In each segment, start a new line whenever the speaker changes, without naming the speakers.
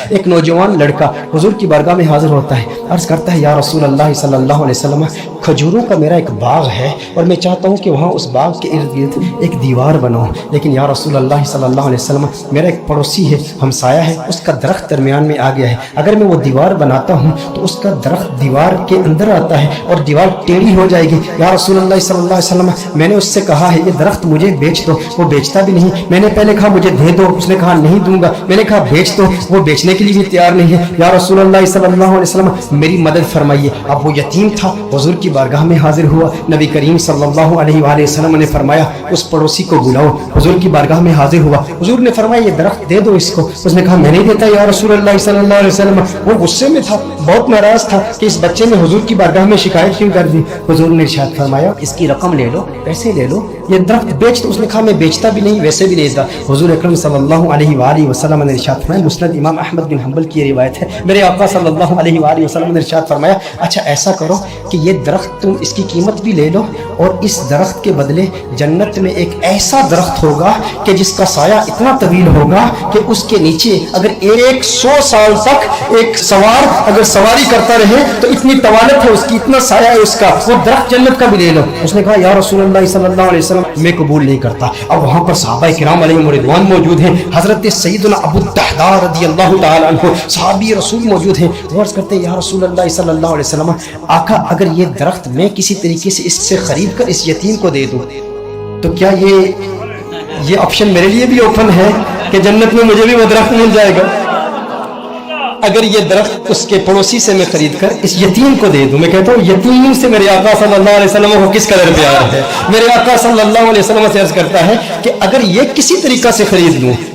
ایک نوجوان لڑکا حضور کی بارگاہ میں حاضر ہوتا ہے، عرض کرتا ہے یا رسول اللہ صلی اللہ علیہ وسلم کھجوروں کا میرا ایک باغ ہے اور میں چاہتا ہوں کہ وہاں اس باغ کے ارد گرد ایک دیوار بناؤں، لیکن یا رسول اللہ صلی اللہ علیہ وسلم میرا ایک پڑوسی ہے، ہمسایہ ہے، اس کا درخت درمیان میں آ گیا ہے، اگر میں وہ دیوار بناتا ہوں تو اس کا درخت دیوار کے اندر آتا ہے اور دیوار ٹیڑھی ہو جائے گی، یا رسول اللہ صلی اللہ علیہ وسلم میں نے اس سے کہا ہے یہ درخت مجھے بیچ دو، وہ بیچتا بھی نہیں، میں نے پہلے کہا مجھے دے دو، اس نے کہا نہیں دوں گا، میں نے کہا بیچ دو، وہ بیچنے کے لیے بھی تیار نہیں ہے، یا رسول اللہ صلی اللہ علیہ وسلم میری مدد فرمائیے۔ اب وہ یتیم تھا، حضور کی بارگاہ میں حاضر ہوا، نبی کریم صلی اللہ علیہ وآلہ وسلم نے فرمایا اس پڑوسی کو بلاؤ، حضور کی بارگاہ میں حاضر ہوا، حضور نے فرمایا یہ درخت دے دو اس کو، اس نے کہا میں نہیں دیتا یا رسول اللہ صلی اللہ علیہ وسلم، وہ غصے میں تھا، بہت ناراض تھا کہ اس بچے نے حضور کی بارگاہ میں شکایت کیوں کر دی، حضور نے ارشاد فرمایا اس کی رقم لے لو، پیسے لے لو، یہ درخت بیچ دو، اس نے کہا میں بیچتا بھی نہیں ویسے بھی نہیں دیتا، حضور اکرم صلی اللہ علیہ وآلہ وسلم نے ارشاد فرمایا، مسند امام احمد بن حنبل کی روایت ہے، میرے آقا صلی اللہ علیہ وآلہ وسلم نے ارشاد فرمایا اچھا ایسا کرو کہ یہ درخت تم اس کی قیمت بھی لے لو اور اس درخت کے بدلے جنت میں ایک ایسا درخت ہوگا کہ جس کا سایہ اتنا طویل ہوگا کہ اس کے نیچے اگر 100 سال تک ایک سوار اگر سواری کرتا رہے تو اتنی طوالت ہے اس کی، اتنا سایہ ہے اس کا، وہ درخت جنت کا بھی لے لو۔ اس نے کہا یا رسول اللہ صلی اللہ علیہ وسلم میں قبول نہیں کرتا۔ اب وہاں پر صحابہ کرام علیہم رضوان موجود ہیں، حضرت سیدنا ابو الدحداء رضی اللہ تعالی عنہ صحابی رسول موجود ہیں، وہ عرض کرتے ہیں یا رسول اللہ صلی اللہ علیہ وسلم آقا اگر یہ درخت میں کسی طریقے سے اس سے خرید کر اس یتیم کو دے دوں تو کیا یہ آپشن میرے لیے بھی اوپن ہے کہ جنت میں مجھے بھی وہ درخت مل جائے گا؟ اگر یہ درخت اس کے پڑوسی سے میں خرید کر اس یتیم کو دے دوں، میں کہتا ہوں یتیم سے میرے آقا صلی اللہ علیہ وسلم کو کس قدر پیار ہے، میرے آقا صلی اللہ علیہ وسلم سے عرض کرتا ہے کہ اگر یہ کسی طریقہ سے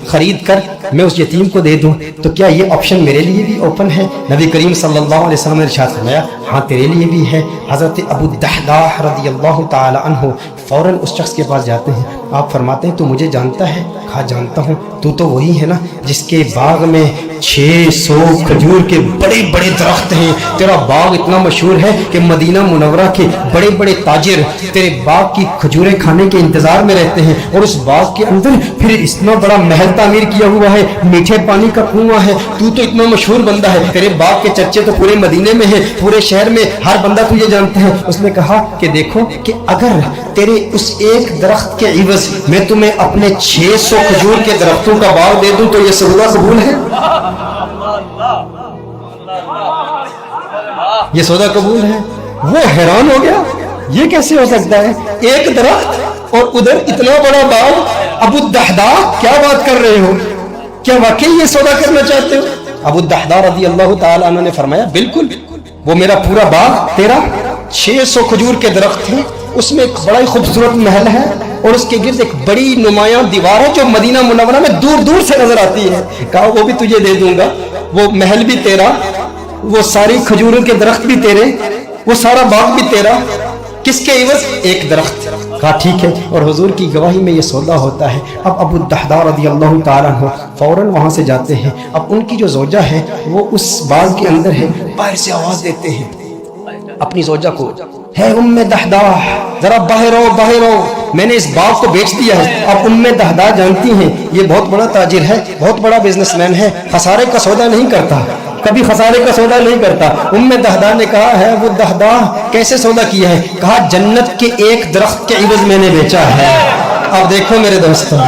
خرید کر میں اس یتیم کو دے دوں تو کیا یہ آپشن میرے لیے بھی اوپن ہے؟ نبی کریم صلی اللہ علیہ وسلم نے ارشاد فرمایا ہاں تیرے لیے بھی ہے۔ حضرت ابو الدحداء رضی اللہ تعالی عنہ فوراً اس شخص کے پاس جاتے ہیں، آپ فرماتے ہیں تو مجھے جانتا ہے؟ کہا جانتا ہوں، تو وہی ہے نا جس کے باغ میں 600 کھجور کے بڑے بڑے درخت ہیں، تیرا باغ اتنا مشہور ہے کہ مدینہ منورہ کے بڑے بڑے تاجر تیرے باغ کی کھجوریں کھانے کے انتظار میں رہتے ہیں، اور اس باغ کے اندر پھر اتنا بڑا محل تعمیر کیا ہوا ہے، میٹھے پانی کا کنواں ہے، تو اتنا مشہور بندہ ہے، تیرے باغ کے چرچے تو پورے مدینے میں ہیں، پورے شہر میں ہر بندہ تجھے جانتا ہے۔ اس نے کہا کہ دیکھو کہ اگر تیرے اس ایک درخت کے عوض میں تمہیں اپنے 600 کھجور کے درختوں کا باغ دے دوں تو یہ سودا قبول ہے؟ یہ سودا قبول ہے؟ وہ حیران ہو گیا، یہ کیسے ہو سکتا ہے؟ ایک درخت اور ادھر اتنا بڑا باغ، ابو الدحداء کیا بات کر رہے ہو؟ کیا واقعی یہ سودا کرنا چاہتے ہو؟ ابو الدحداء رضی اللہ تعالی عنہ نے فرمایا بالکل، وہ میرا پورا باغ تیرا 600 کھجور کے درخت ہیں، اس میں ایک بڑا ہی خوبصورت محل ہے اور اس کے گرد ایک بڑی نمایاں دیوار ہے جو مدینہ منورہ میں دور دور سے نظر آتی ہے۔ کہا وہ بھی تجھے دے دوں گا، وہ محل بھی تیرا، وہ ساری کھجوروں کے درخت بھی تیرے، وہ سارا باغ بھی تیرا، کس کے عوض؟ ایک درخت۔ کہا ٹھیک ہے، اور حضور کی گواہی میں یہ سودا ہوتا ہے۔ اب ابو الدحداء رضی اللہ تعالیٰ عنہ فوراً وہاں سے جاتے ہیں، اب ان کی جو زوجہ ہے وہ اس باغ کے اندر ہے، باہر سے آواز دیتے ہیں اپنی زوجہ کو، ہے ام دحداء ذرا باہر آؤ باہر آؤ، میں نے اس باغ کو بیچ دیا ہے۔ اب ام دحداء جانتی ہیں یہ بہت بڑا تاجر ہے، بہت بڑا بزنس مین ہے، خسارے کا سودا نہیں کرتا، کبھی خسارے کا سودا نہیں کرتا۔ ام دحداء نے کہا ہے وہ دحداء کیسے سودا کیا ہے؟ کہا جنت کے ایک درخت کے عوض میں نے بیچا ہے۔ اب دیکھو میرے دوستوں،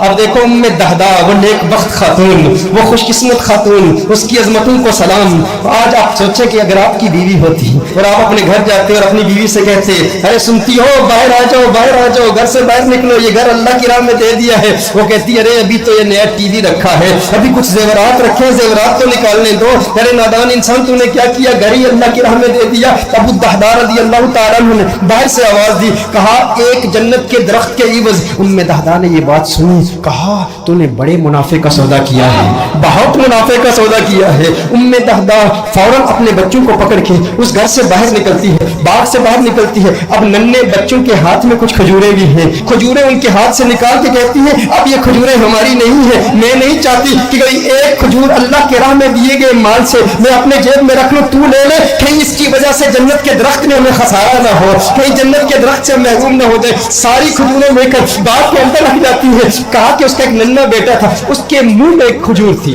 اب دیکھو ام دحداء وہ نیک بخت خاتون، وہ خوش قسمت خاتون، اس کی عظمتوں کو سلام۔ آج آپ سوچیں کہ اگر آپ کی بیوی ہوتی اور آپ اپنے گھر جاتے اور اپنی بیوی سے کہتے ارے سنتی ہو باہر آ جاؤ باہر آ جاؤ، گھر سے باہر نکلو، یہ گھر اللہ کی راہ میں دے دیا ہے، وہ کہتی ارے ابھی تو یہ نیا ٹی وی رکھا ہے، ابھی کچھ زیورات رکھے، زیورات تو نکالنے دو، ارے نادان انسان تو نے کیا کیا، گھر ہی اللہ کی راہ میں دے دیا۔ ابو الدحداء رضی اللہ تعالیٰ عنہ نے باہر سے آواز دی، کہا ایک جنت کے درخت کے عوض۔ ام دحداء نے یہ بات سنی، کہا تو نے بڑے منافع کا سودا کیا ہے، بہت منافع کا سودا کیا ہے۔ ام دحداء فوراً اپنے بچوں کو پکڑ کے اس گھر سے باہر نکلتی ہے، باغ سے باہر نکلتی ہے۔ اب ننھے بچوں کے ہاتھ میں کچھ کھجوریں بھی ہیں، کھجوریں ان کے ہاتھ سے نکال کے کہتی ہیں اب یہ کھجوریں ہماری نہیں ہیں، میں نہیں چاہتی کہ ایک کھجور اللہ کے راہ میں دیے گئے مال سے میں اپنے جیب میں رکھ لوں، تو لے لے، کہیں اس کی وجہ سے جنت کے درخت میں ہمیں خسارہ نہ ہو، کہیں جنت کے درخت سے محروم نہ ہو جائے۔ ساری کھجوریں لے کر باغ کے اندر رکھ جاتی ہے۔ کہا کہ اس کا ایک ننھا بیٹا تھا، اس کے منہ میں ایک کھجور تھی،